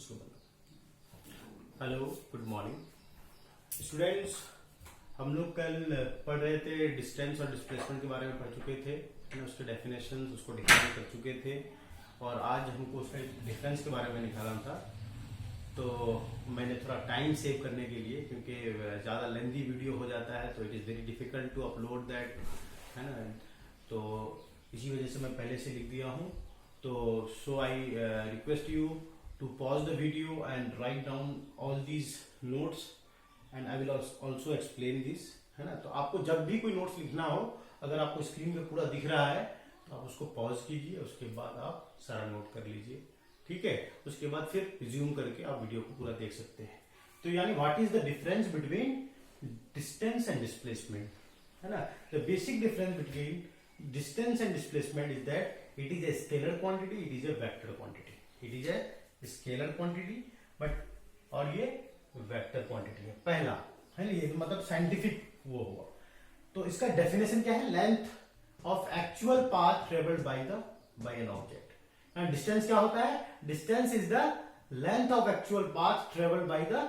उसको बंद। Hello, good morning students. हम लोग कल पढ़ रहे थे डिस्टेंस और डिस्प्लेसमेंट के बारे में पढ़ चुके थे, उसके डेफिनेशन उसको डिफाइन कर चुके थे और आज हमको उसका डिफरेंस के बारे में निकालना था। तो मैंने थोड़ा टाइम सेव करने के लिए, क्योंकि ज़्यादा लेंथी वीडियो हो जाता है तो it is very difficult to upload that, है ना। तो इसी वजह से मैं पहले से लिख दिया हूँ। तो so I request you to pause the video and write down all these notes and I will also explain this, है ना। तो आपको जब भी कोई नोट्स लिखना हो, अगर आपको स्क्रीन पे पूरा दिख रहा है तो आप उसको पॉज कीजिए, उसके बाद आप सारा नोट कर लीजिए, ठीक है। उसके बाद फिर रिज्यूम करके आप वीडियो को पूरा देख सकते हैं। तो यानी what is the difference between distance and displacement, है ना। The basic difference between distance and displacement is that it is a scalar quantity, it is a vector quantity. It is a scalar quantity but, और ये vector quantity है पहला, है ना। ये मतलब साइंटिफिक वो हुआ। तो इसका डेफिनेशन क्या है? Length of actual path travelled by an object. And distance क्या होता है? Distance is the length of actual path travelled by the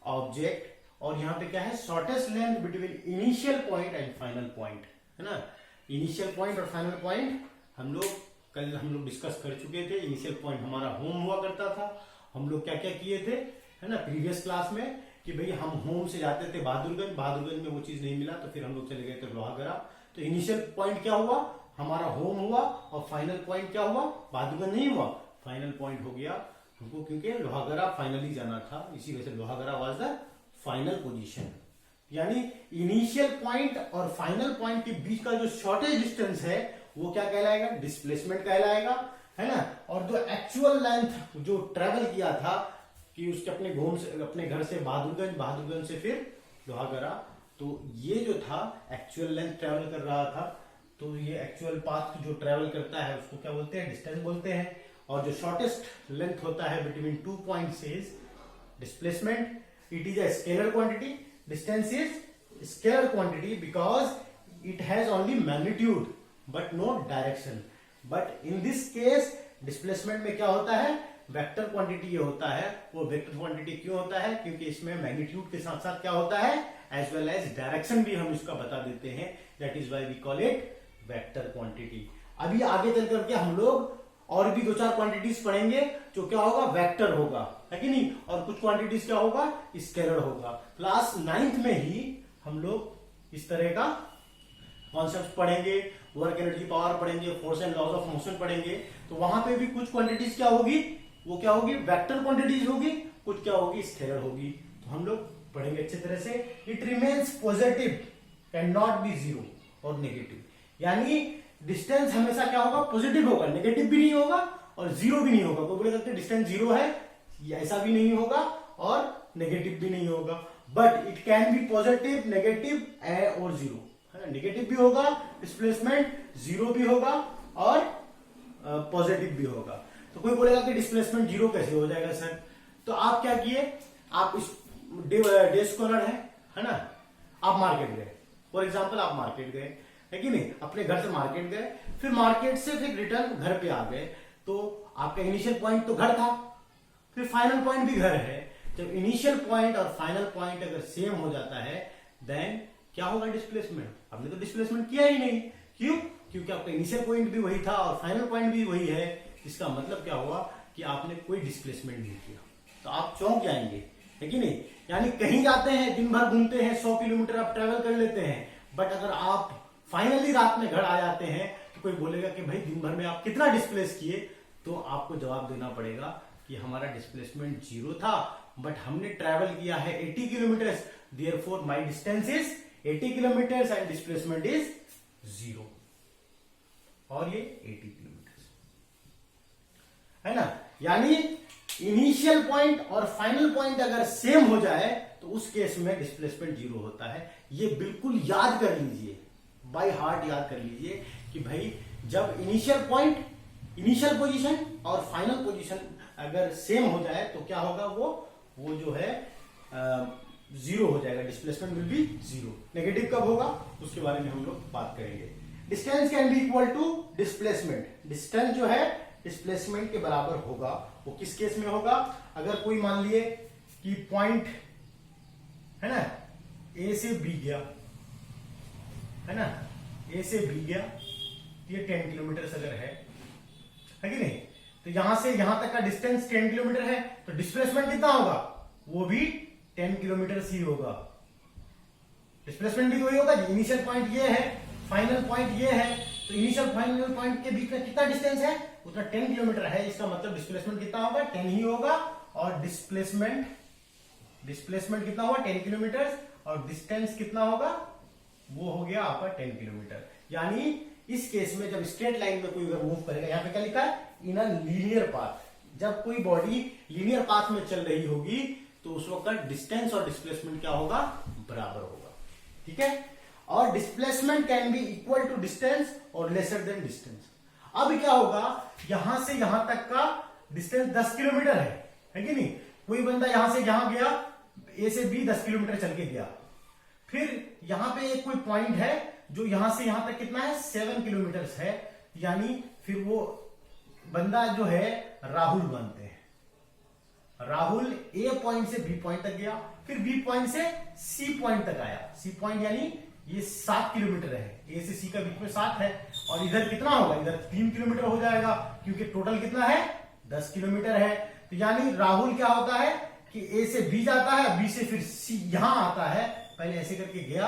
object. और यहां पे क्या है? Shortest length between initial point and final point, है ना। इनिशियल पॉइंट और फाइनल पॉइंट हम लोग डिस्कस कर चुके थे। इनिशियल पॉइंट हमारा होम हुआ करता था। हम लोग क्या क्या किए थे, है ना, प्रीवियस क्लास में, कि भाई हम होम से जाते थे बहादुरगंज में वो चीज नहीं मिला तो फिर हम लोग चले गए थे लोहागड़ा। तो इनिशियल पॉइंट क्या हुआ? हमारा होम हुआ। और फाइनल पॉइंट क्या हुआ? बहादुरगंज नहीं हुआ, फाइनल पॉइंट हो गया हमको, क्योंकि लोहागड़ा फाइनली जाना था, इसी वजह से लोहागड़ा वाज द फाइनल पोजीशन। यानी इनिशियल पॉइंट और फाइनल पॉइंट के बीच का जो शॉर्टेज डिस्टेंस है वो क्या कहलाएगा? डिस्प्लेसमेंट कहलाएगा, है ना। और जो एक्चुअल लेंथ जो ट्रेवल किया था कि उसके अपने घर से बहादुरगंज से फिर लोहागड़ा, तो ये जो था एक्चुअल लेंथ ट्रेवल कर रहा था। तो ये एक्चुअल पाथ जो ट्रेवल करता है उसको क्या बोलते हैं? डिस्टेंस बोलते हैं। और जो शॉर्टेस्ट लेंथ होता है between 2 points is displacement. It is a scalar quantity. Distance is scalar quantity because it has only magnitude but no direction. But in this case displacement में क्या होता है? वेक्टर क्वांटिटी ये होता है। वो वेक्टर क्वांटिटी क्यों होता है? क्योंकि इसमें मैग्नीट्यूड के साथ साथ क्या होता है? एज वेल एज डायरेक्शन भी हम इसका बता देते हैं। That is why we call it vector quantity. अभी आगे चल करके हम लोग और भी 2-4 क्वांटिटीज पढ़ेंगे जो क्या होगा? वेक्टर होगा, है कि नहीं। और कुछ क्वांटिटीज क्या होगा? स्केलर होगा। क्लास 9th में ही हम लोग इस तरह का कॉन्सेप्ट पढ़ेंगे, वर्क एनर्जी पावर पढ़ेंगे, force and laws of motion पढ़ेंगे। तो वहां पे भी कुछ क्वांटिटीज क्या होगी? वो क्या होगी? वेक्टर क्वांटिटीज होगी। कुछ क्या होगी? स्केलर होगी। तो हम लोग पढ़ेंगे अच्छे तरह से। It remains positive, can not be zero और नेगेटिव। यानी डिस्टेंस हमेशा क्या होगा? पॉजिटिव होगा, नेगेटिव भी नहीं होगा और जीरो भी नहीं होगा। कोई बोले सकते डिस्टेंस जीरो है, ऐसा भी नहीं होगा और नेगेटिव भी नहीं होगा। But it can be positive, negative और जीरो, है ना। नेगेटिव भी होगा डिस्प्लेसमेंट, जीरो भी होगा और पॉजिटिव भी होगा। तो कोई बोलेगा कि डिस्प्लेसमेंट जीरो कैसे हो जाएगा सर? तो आप क्या किए? आप इस डे स्कॉलर है ना। आप मार्केट गए, फॉर एग्जांपल आप मार्केट गए, है कि नहीं। अपने घर से मार्केट गए, फिर मार्केट से फिर रिटर्न घर पे आ गए। तो आपका इनिशियल पॉइंट तो घर था, फिर फाइनल पॉइंट भी घर है। जब इनिशियल पॉइंट और फाइनल पॉइंट अगर सेम हो जाता है देन क्या होगा? डिस्प्लेसमेंट। आपने तो डिस्प्लेसमेंट किया ही नहीं। क्यों? क्योंकि आपका इनिशियल पॉइंट भी वही था और फाइनल पॉइंट भी वही है। इसका मतलब क्या हुआ कि आपने कोई डिस्प्लेसमेंट नहीं किया। तो आप चौंक जाएंगे, है कि नहीं। यानी कहीं जाते हैं, दिन भर घूमते हैं, 100 किलोमीटर आप ट्रेवल कर लेते हैं, बट अगर आप फाइनली रात में घर आ जाते हैं तो कोई बोलेगा कि भाई दिन भर में आप कितना डिस्प्लेस किए? तो आपको जवाब देना पड़ेगा कि हमारा डिस्प्लेसमेंट जीरो था, बट हमने ट्रेवल किया है 80 kilometre, therefore my distance is 80 kilometre and displacement is zero. और ये 80 किलोमीटर, है ना। यानी इनिशियल पॉइंट और फाइनल पॉइंट अगर सेम हो जाए तो उस केस में डिस्प्लेसमेंट जीरो होता है। ये बिल्कुल याद कर लीजिए, बाय हार्ट याद कर लीजिए कि भाई जब इनिशियल पॉइंट, इनिशियल पोजीशन और फाइनल पोजीशन अगर सेम हो जाए तो क्या होगा? वो जो है जीरो हो जाएगा। Displacement will be zero. Negative कब होगा उसके बारे में हम लोग बात करेंगे। Distance can be equal to displacement. Distance जो है डिस्प्लेसमेंट के बराबर होगा। वो किस केस में होगा? अगर कोई मान लिए कि पॉइंट है ना ए से बी गया, है ना, ए से बी गया, ये 10 किलोमीटर अगर है कि नहीं, तो यहां से यहां तक का डिस्टेंस 10 किलोमीटर है, तो डिस्प्लेसमेंट कितना होगा? वो भी 10 किलोमीटर ही होगा। डिस्प्लेसमेंट भी वही होगा। इनिशियल पॉइंट ये है, फाइनल पॉइंट ये है, तो इनिशियल फाइनल पॉइंट के बीच में कितना डिस्टेंस है? उतना 10 किलोमीटर है। इसका मतलब डिस्प्लेसमेंट कितना होगा? 10 ही होगा। और डिस्प्लेसमेंट कितना होगा? 10 किलोमीटर। और डिस्टेंस कितना होगा? वो हो गया आपका 10 किलोमीटर। यानी इस केस में जब स्ट्रेट लाइन में कोई अगर मूव करेगा, यहां पे क्या लिखा है? इन अ लीनियर पाथ। जब कोई बॉडी लीनियर पाथ में चल रही होगी तो उस वक्त डिस्टेंस और डिस्प्लेसमेंट क्या होगा? बराबर होगा। ठीक है। और displacement can be equal to distance और लेसर देन डिस्टेंस। अब क्या होगा? यहां से यहां तक का डिस्टेंस 10 किलोमीटर है कि नहीं? कोई बंदा यहां से यहां गया, ए से बी 10 किलोमीटर चल के गया, फिर यहां पे एक कोई पॉइंट है जो यहां से यहां तक कितना है? 7 किलोमीटर है। यानी फिर वो बंदा जो है राहुल मानते हैं। राहुल ए पॉइंट से बी पॉइंट तक गया, फिर बी पॉइंट से सी पॉइंट तक आया। सी पॉइंट यानी ये 7 किलोमीटर है, ए से सी का बीच में 7 है। और इधर कितना होगा? इधर 3 किलोमीटर हो जाएगा, क्योंकि टोटल कितना है? 10 किलोमीटर है। तो यानी राहुल क्या होता है कि ए से बी जाता है, बी से फिर सी यहां आता है, पहले ऐसे करके गया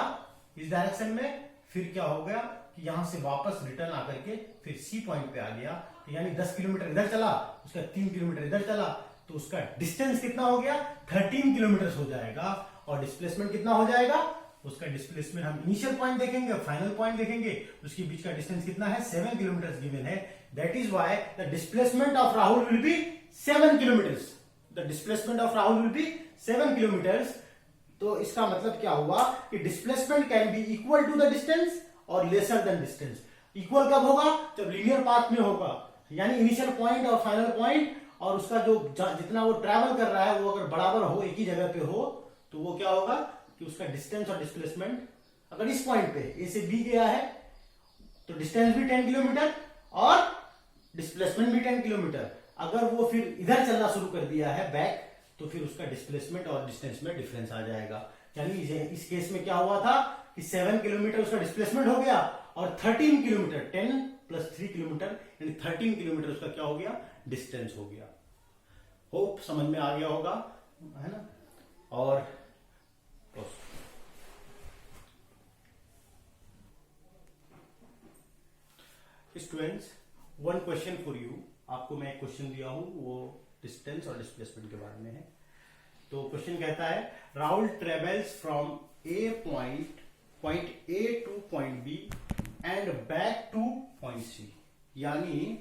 इस डायरेक्शन में, फिर क्या हो गया कि यहां से वापस रिटर्न आकर के फिर सी पॉइंट पे आ गया। तो यानी 10 किलोमीटर इधर चला, उसका 3 किलोमीटर इधर चला, तो उसका डिस्टेंस कितना हो गया? 13 किलोमीटर हो जाएगा। और डिस्प्लेसमेंट कितना हो जाएगा? उसका डिस्प्लेसमेंट हम इनिशियल पॉइंट देखेंगे, फाइनल पॉइंट देखेंगे, उसके बीच का डिस्टेंस कितना है? 7 किलोमीटर गिवन है। That is why the displacement of Rahul will be 7 kilometres. The displacement of Rahul will be 7 kilometres. तो इसका मतलब क्या हुआ कि displacement can be equal to the distance और लेसर देन डिस्टेंस। इक्वल कब होगा? जब लीनियर पाथ में होगा। यानी इनिशियल पॉइंट और फाइनल पॉइंट और उसका जो जितना वो ट्रैवल कर रहा है वो अगर बराबर हो, एक ही जगह पे हो, तो वो क्या होगा कि उसका डिस्टेंस और डिस्प्लेसमेंट, अगर इस पॉइंट पे ए से बी गया है तो डिस्टेंस भी 10 किलोमीटर और डिस्प्लेसमेंट भी 10 किलोमीटर। अगर वो फिर इधर चलना शुरू कर दिया है बैक, तो फिर उसका डिस्प्लेसमेंट और डिस्टेंस में डिफरेंस आ जाएगा। यानी इस केस में क्या हुआ था कि 7 किलोमीटर उसका डिस्प्लेसमेंट हो गया और 13 किलोमीटर, 10 प्लस 3 किलोमीटर यानी 13 किलोमीटर उसका क्या हो गया? डिस्टेंस हो गया। होप समझ में आ गया होगा, है ना। और students, one question for you. आपको मैं एक क्वेश्चन दिया हूं, वो डिस्टेंस और डिस्प्लेसमेंट के बारे में है। तो क्वेश्चन कहता है Rahul travels from point A to point B and back to point C. यानी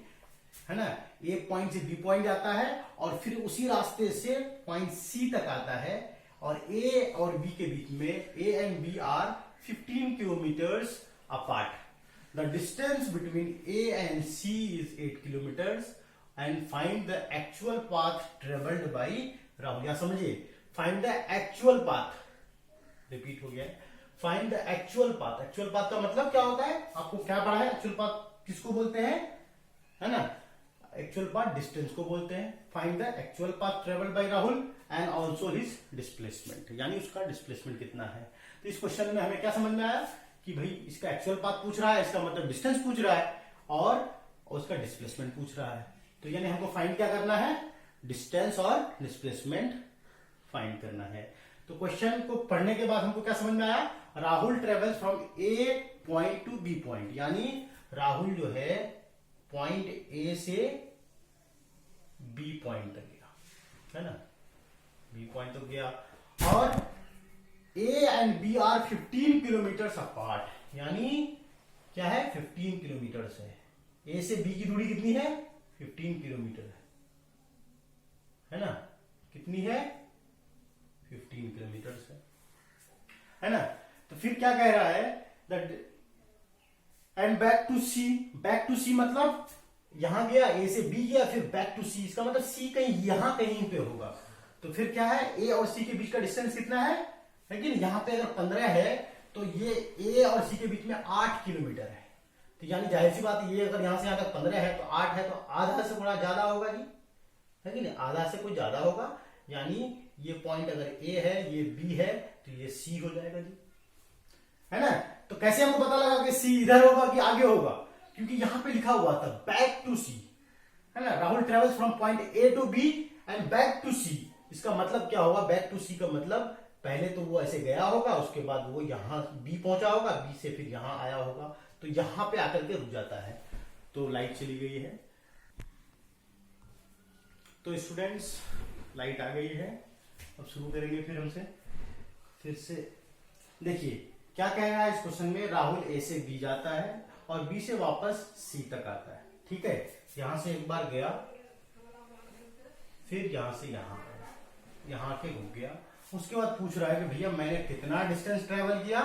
है ना, ए पॉइंट से बी पॉइंट जाता है और फिर उसी रास्ते से पॉइंट सी तक आता है। और ए और बी के बीच में A and B are 15 kilometres apart. The distance between A and C is 8 kilometres and find the actual path travelled by Rahul. या समझिए, find the actual path, repeat हो गया है, find the actual path. Actual path का मतलब क्या होता है? आपको क्या पढ़ा है? एक्चुअल पाथ किसको बोलते हैं? है ना, एक्चुअल पाथ डिस्टेंस को बोलते हैं। Find the actual path travelled by Rahul and also his displacement, यानी उसका डिस्प्लेसमेंट कितना है। तो इस क्वेश्चन में हमें क्या समझ में आया कि भाई इसका एक्चुअल पाथ पूछ रहा है, इसका मतलब डिस्टेंस पूछ रहा है और उसका डिस्प्लेसमेंट पूछ रहा है। तो यानी हमको फाइंड क्या करना है? डिस्टेंस और डिस्प्लेसमेंट फाइंड करना है। तो क्वेश्चन को पढ़ने के बाद हमको क्या समझ में आया? Rahul travels from A point to B point, यानी राहुल जो है पॉइंट ए से बी पॉइंट तक गया, है ना, बी पॉइंट तक गया। और A and B are 15 kilometre apart, यानी क्या है? 15 किलोमीटर है। ए से बी की दूरी कितनी है? 15 किलोमीटर है ना, कितनी है? 15 किलोमीटर है ना। तो फिर क्या कह रहा है? And back to C. Back to C मतलब यहां गया, ए से बी गया, फिर बैक टू सी, इसका मतलब सी कहीं यहां कहीं पे होगा। तो फिर क्या है? ए और सी के बीच का डिस्टेंस कितना है? लेकिन यहां पे अगर 15 है तो ये ए और सी के बीच में 8 किलोमीटर है। तो यानी जाहिर सी बात, ये अगर यहाँ से यहाँ तक 15 है तो 8 है, तो आधा से गुणा ज्यादा होगा जी, है कि नहीं, आधा से कुछ ज्यादा होगा। यानी ये पॉइंट अगर ए है, ये बी है, तो ये सी हो जाएगा जी, है ना। तो कैसे हमको पता लगा कि सी इधर होगा कि आगे होगा, क्योंकि यहां पे लिखा हुआ था बैक टू सी, है ना। Rahul travels from point A to B and back to C. इसका मतलब क्या होगा, बैक टू सी का मतलब पहले तो वो ऐसे गया होगा, उसके बाद वो यहां बी पहुंचा होगा, बी से फिर यहां आया होगा, तो यहां पे आकर के रुक जाता है। तो लाइट चली गई है। तो स्टूडेंट्स लाइट आ गई है, अब शुरू करेंगे फिर हमसे। फिर से देखिए क्या कह रहा है इस क्वेश्चन में, राहुल ए से बी जाता है और बी से वापस सी तक आता है, ठीक है। यहां से एक बार गया, फिर यहां से यहां आया, यहां के रुक गया। उसके बाद पूछ रहा है कि भैया मैंने कितना डिस्टेंस ट्रेवल किया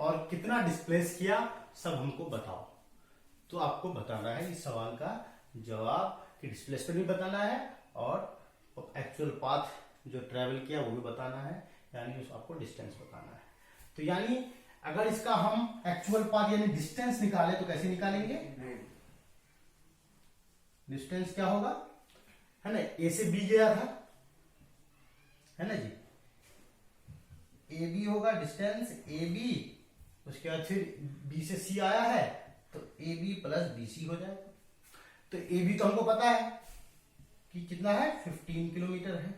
और कितना डिस्प्लेस किया, सब हमको बताओ। तो आपको बताना है इस सवाल का जवाब, कि डिस्प्लेसमेंट भी बताना है और एक्चुअल पाथ जो ट्रेवल किया वो भी बताना है, यानी आपको डिस्टेंस बताना है। तो यानी अगर इसका हम एक्चुअल पाथ यानी डिस्टेंस निकाले तो कैसे निकालेंगे, डिस्टेंस क्या होगा, है ना, ए से बी गया था, है ना जी, ए बी होगा डिस्टेंस ए बी, उसके बाद फिर बी से सी आया है तो A B plus B C हो जाएगा। तो ए बी तो हमको पता है कि कितना है, 15 किलोमीटर है,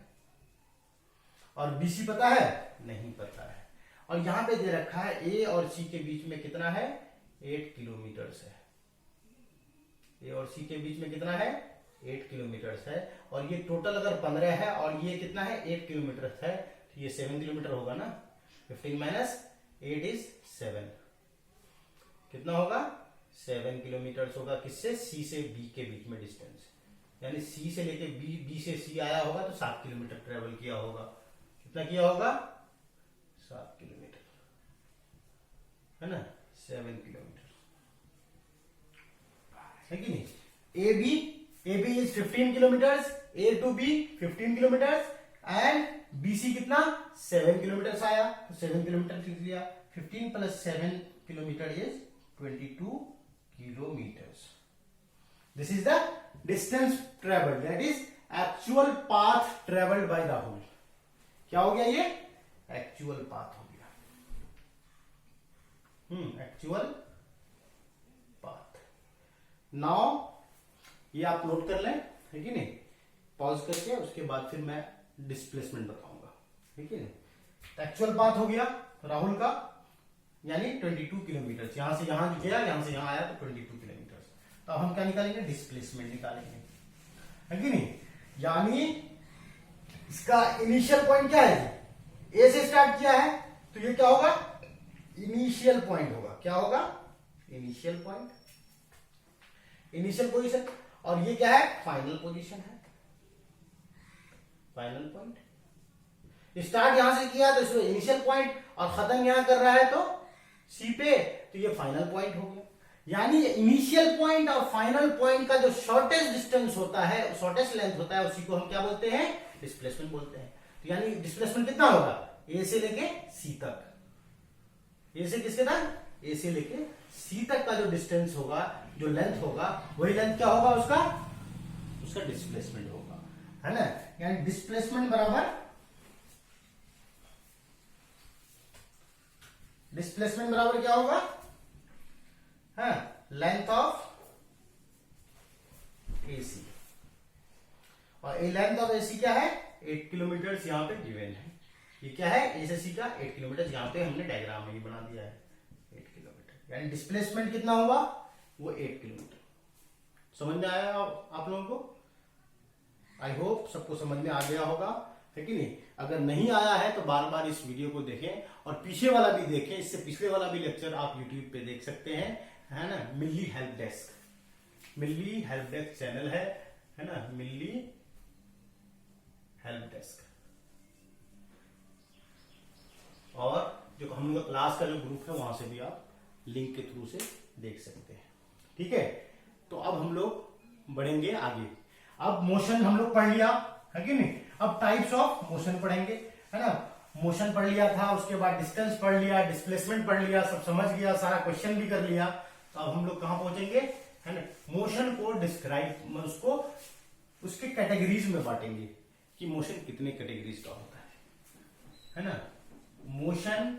और बी सी पता है, नहीं पता है। और यहां पे दे रखा है ए और सी के बीच में कितना है, 8 किलोमीटर है। ए और सी के बीच में कितना है, 8 किलोमीटर है, और ये टोटल अगर 15 है और ये कितना है, 8 किलोमीटर है, तो ये 7 किलोमीटर होगा ना। 15 माइनस 8 इज 7, कितना होगा, 7 किलोमीटर होगा। किससे, सी से बी के बीच में डिस्टेंस, यानी सी से लेके बी, बी से सी आया होगा तो 7 किलोमीटर ट्रेवल किया होगा। कितना किया होगा, 7 किलोमीटर, है ना, 7 किलोमीटर, है कि नहीं। A B is 15 kilometre, A to B 15 kilometre and B C कितना, 7 किलोमीटर आया, तो 7 किलोमीटर लिख लिया। 15 plus 7 kilometre is 22 kilometers. This is the distance traveled, that is actual path traveled by Rahul. क्या हो गया, ये actual path हो गया, actual path. Now ये आप नोट कर लें, है कि नहीं, पॉज करके, उसके बाद फिर मैं डिस्प्लेसमेंट बताऊंगा, ठीक है। एक्चुअल पाथ हो गया राहुल का, यानी 22 किलोमीटर, यहां से यहां गया, यहां से यहां आया तो 22 किलोमीटर। तो हम क्या निकालेंगे, डिस्प्लेसमेंट निकालेंगे, है कि नहीं। यानी इसका इनिशियल पॉइंट क्या है, ए से स्टार्ट किया है, तो ये क्या होगा, इनिशियल पॉइंट होगा। क्या होगा, इनिशियल पॉइंट, इनिशियल पोजीशन, और ये क्या है, फाइनल पोजीशन है, फाइनल पॉइंट। स्टार्ट यहां से किया तो इसको इनिशियल पॉइंट, और खत्म यहां कर रहा है तो सी पे, तो ये फाइनल पॉइंट हो गया। यानी इनिशियल पॉइंट और फाइनल पॉइंट का जो शॉर्टेस्ट डिस्टेंस होता है, शॉर्टेस्ट लेंथ होता है, उसी को हम क्या बोलते हैं, डिस्प्लेसमेंट बोलते हैं। तो यानी डिस्प्लेसमेंट कितना होगा, ए से लेके सी तक, ए से किसके तक, ए से लेके सी तक का जो डिस्टेंस होगा, जो लेंथ होगा, वही लेंथ क्या होगा उसका, उसका डिस्प्लेसमेंट होगा, है ना। यानी डिस्प्लेसमेंट बराबर, डिस्प्लेसमेंट बराबर क्या होगा, है लेंथ ऑफ एसी, और ए लेंथ ऑफ एसी क्या है, 8 किलोमीटर यहां पे गिवन है। ये क्या है, ए से सी का 8 किलोमीटर, यहां पे हमने डायग्राम में ही बना दिया है 8 किलोमीटर। यानी डिस्प्लेसमेंट कितना हुआ, वो 8 किलोमीटर। समझ में आया आप लोगों को, आई होप सबको समझ में आ गया होगा, है कि नहीं। अगर नहीं आया है तो बार बार इस वीडियो को देखें, और पीछे वाला भी देखें, इससे पिछले वाला भी लेक्चर आप यूट्यूब पे देख सकते हैं, है ना। मिल्ली हेल्प डेस्क, मिल्ली हेल्प डेस्क चैनल है ना, मिल्ली हेल्प डेस्क। और जो हम लोग क्लास का जो ग्रुप है वहां से भी आप लिंक के थ्रू से देख सकते हैं, ठीक है। तो अब हम लोग बढ़ेंगे आगे। अब मोशन हम लोग पढ़ लिया, है कि नहीं। अब टाइप्स ऑफ मोशन पढ़ेंगे, है ना। मोशन पढ़ लिया था, उसके बाद डिस्टेंस पढ़ लिया, डिस्प्लेसमेंट पढ़ लिया, सब समझ गया, सारा क्वेश्चन भी कर लिया। तो अब हम लोग कहां पहुंचेंगे, है ना, मोशन को डिस्क्राइब, उसको उसके कैटेगरीज में बांटेंगे कि मोशन कितने कैटेगरीज का होता है ना। Motion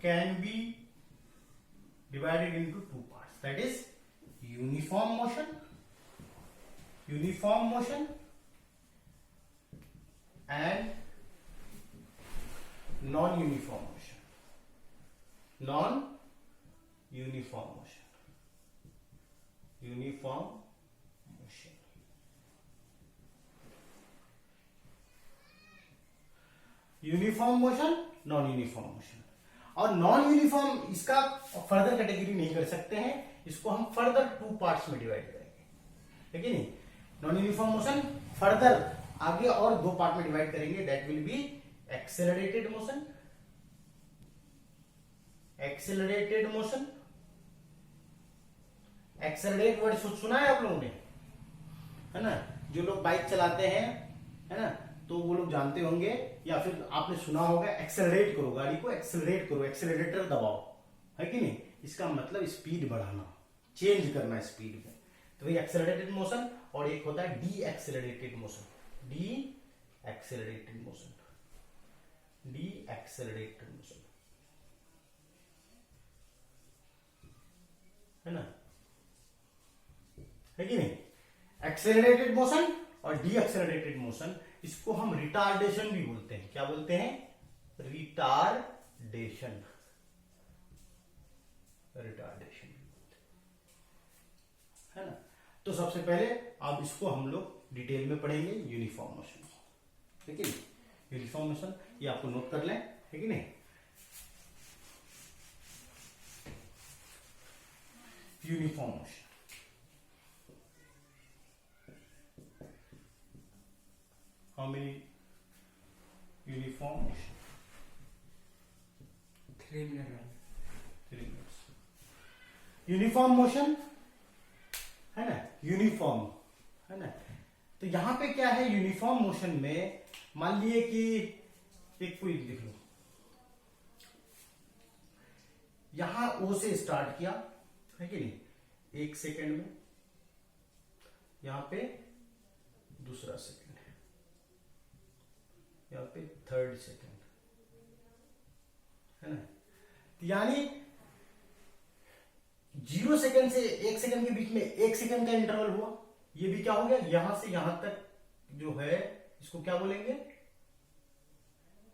can B divided into two parts, that is uniform motion and non-uniform motion. Uniform motion. Uniform motion, non uniform motion. और नॉन यूनिफॉर्म इसका फर्दर कैटेगरी नहीं कर सकते हैं, इसको हम फर्दर टू पार्ट्स में डिवाइड करेंगे, है कि नहीं। नॉन यूनिफॉर्म मोशन फर्दर आगे और दो पार्ट में डिवाइड करेंगे, that will be accelerated motion, accelerate word सुना है आप लोगों ने, है ना। जो लोग बाइक चलाते हैं, है ना, तो वो लोग जानते होंगे, या फिर आपने सुना होगा एक्सेलरेट करो, गाड़ी को एक्सेलरेट करो, एक्सेलरेटर दबाओ, है कि नहीं। इसका मतलब स्पीड बढ़ाना, चेंज करना स्पीड में। तो वही एक्सेलरेटेड मोशन, और एक होता है डी एक्सेलरेटेड मोशन, है ना, है कि नहीं। एक्सेलरेटेड मोशन और डी एक्सेलरेटेड मोशन, इसको हम रिटार्डेशन भी बोलते हैं। क्या बोलते हैं, रिटार्डेशन, है ना। तो सबसे पहले अब इसको हम लोग डिटेल में पढ़ेंगे, यूनिफॉर्म मोशन, है कि नहीं। यूनिफॉर्म मोशन ये आपको नोट कर लें, है कि नहीं। Uniform motion, how many uniform motion, 3 minutes। Uniform motion, है ना, यूनिफॉर्म, है ना। तो यहां पे क्या है, यूनिफॉर्म मोशन में मान लिए कि एक कोई लिख लो, यहां ओ से स्टार्ट किया, है कि नहीं, 1 सेकेंड में, यहां पे दूसरा सेकेंड, यहां पे 3rd सेकेंड, है ना। यानी 0 सेकेंड से 1 सेकेंड के बीच में 1 सेकेंड का इंटरवल हुआ। ये भी क्या हो गया, यहां से यहां तक जो है, इसको क्या बोलेंगे,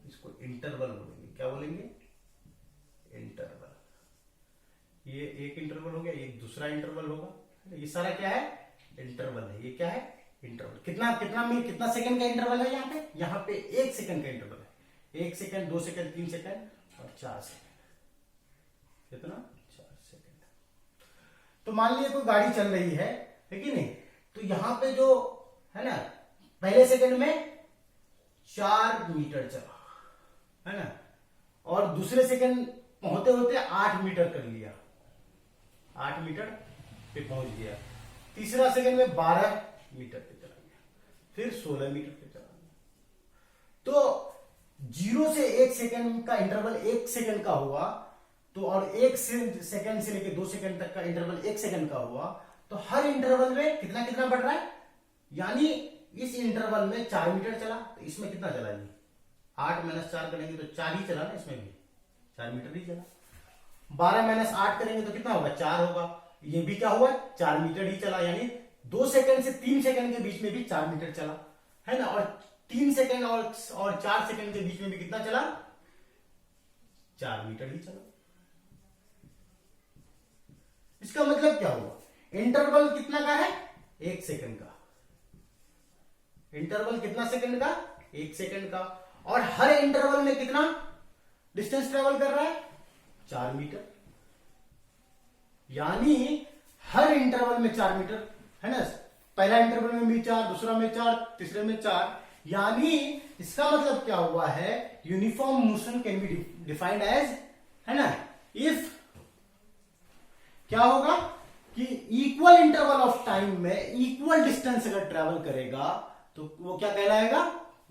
इसको इंटरवल बोलेंगे। क्या बोलेंगे, इंटरवल। ये एक इंटरवल हो गया, एक दूसरा इंटरवल होगा। ये सारा क्या है, इंटरवल है। ये क्या है, इंटरवल। कितना सेकंड का इंटरवल है यहाँ पे, 1 सेकंड का इंटरवल है। 1 सेकंड, 2 सेकंड, 3 सेकंड और 4 सेकंड। कितना, 4 सेकंड। तो मान लीजिए कोई गाड़ी चल रही है कि नहीं। तो यहां पे जो है ना, पहले सेकंड में 4 मीटर चला, है ना, और दूसरे सेकंड होते होते 8 मीटर कर लिया, 8 मीटर पे पहुंच गया। तीसरा सेकंड में 12 मीटर पे चला गया, फिर 16 मीटर पे चला गया। तो 0 से 1 सेकंड का इंटरवल 1 सेकंड का हुआ, तो और 1 सेकंड से लेकर 2 सेकंड तक का इंटरवल 1 सेकंड का हुआ। तो हर इंटरवल में कितना कितना बढ़ रहा है, यानी इस इंटरवल में 4 मीटर चला, तो इसमें कितना चला जी, 8 - 4 करेंगे तो 4 ही चला ना, इसमें भी 4 मीटर ही चला। 12 - 8 करेंगे तो कितना होगा, 4 होगा। ये भी क्या हुआ, 4 मीटर ही चला, यानी 2 सेकंड से 3 सेकंड के बीच में भी 4 मीटर चला, है ना। और 3 सेकंड और 4 सेकंड के बीच में भी कितना चला, 4 मीटर ही चला। इसका मतलब क्या हुआ, इंटरवल कितना का है, 1 सेकंड का। इंटरवल कितना सेकंड का, 1 सेकंड का। और हर इंटरवल में कितना डिस्टेंस ट्रेवल कर रहा है, 4 मीटर। यानी हर इंटरवल में 4 मीटर, है ना। पहला इंटरवल में भी 4, दूसरा में 4, तीसरे में 4। यानी इसका मतलब क्या हुआ है, uniform motion can be defined as, है ना, इफ क्या होगा कि इक्वल इंटरवल ऑफ टाइम में इक्वल डिस्टेंस अगर ट्रेवल करेगा तो वो क्या कहलाएगा,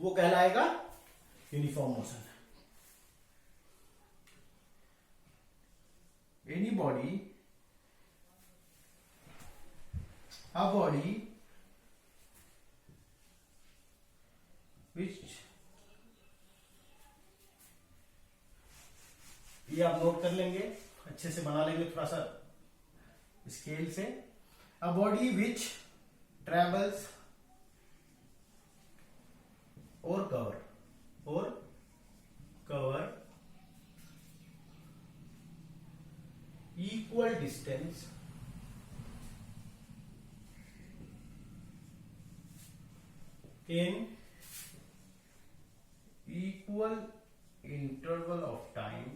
वो कहलाएगा uniform motion. Any body a body which, ये आप नोट कर लेंगे, अच्छे से बना लेंगे थोड़ा सा स्केल से। a body which travels or cover equal distance in equal interval of time,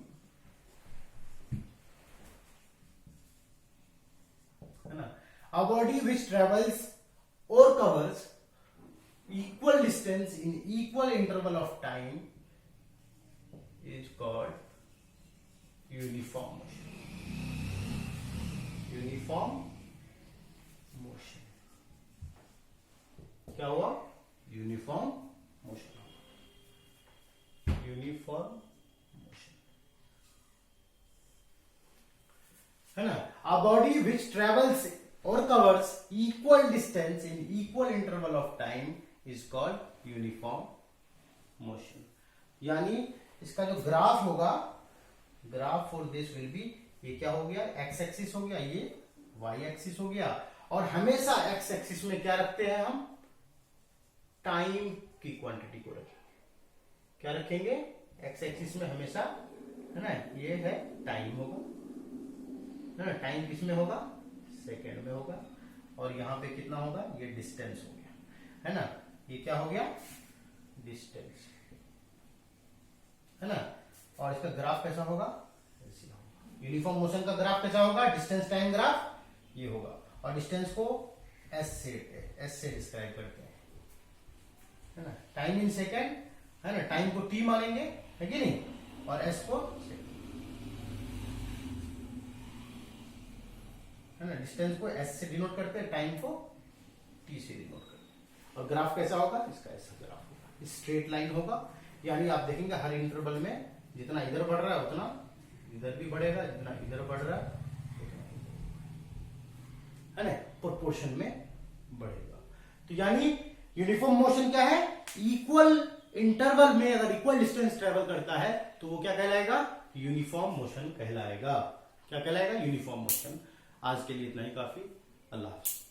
है ना। A body which travels or covers equal distance in equal interval of time is called uniform motion. Uniform motion क्या हुआ? Uniform motion. Uniform motion, है ना। A body which travels or covers equal distance in equal interval of time is called uniform motion। यानी इसका जो graph होगा, graph for this will be, ये क्या हो गया? एक्स एक्सिस हो गया, ये वाई एक्सिस हो गया। और हमेशा एक्स एक्सिस में क्या रखते हैं हम? टाइम की क्वांटिटी को रखेंगे। क्या रखेंगे? एक्स एक्सिस में हमेशा, है ना, ये है टाइम होगा, है ना। टाइम किस में होगा? सेकेंड में होगा। और यहां पे कितना होगा? ये डिस्टेंस हो गया, है ना। ये क्या हो गया? डिस्टेंस, है ना। और इसका ग्राफ कैसा होगा? ऐसे होगा। यूनिफॉर्म मोशन का ग्राफ कैसा होगा? डिस्टेंस टाइम ग्राफ ये होगा। और डिस्टेंस को एस से डिस्क्राइब करते हैं, है ना। टाइम इन सेकेंड, है ना। टाइम को टी मानेंगे, है कि नहीं, और एस को सेकेंड, है ना। डिस्टेंस को एस से डिनोट करते हैं, टाइम को टी से डिनोट करते हैं। और ग्राफ कैसा होगा? इसका ऐसा ग्राफ होगा, स्ट्रेट लाइन होगा। यानी आप देखेंगे हर इंटरवल में जितना इधर बढ़ रहा है उतना इधर भी बढ़ेगा, जितना इधर बढ़ रहा है उतना, है ना, प्रोपोर्शन में बढ़ेगा। तो यानी यूनिफॉर्म मोशन क्या है? इक्वल इंटरवल में अगर इक्वल डिस्टेंस ट्रेवल करता है तो वो क्या कहलाएगा? यूनिफॉर्म मोशन कहलाएगा। क्या कहलाएगा? Uniform motion. आज के लिए इतना ही काफी। अल्लाह हाफ़िज़।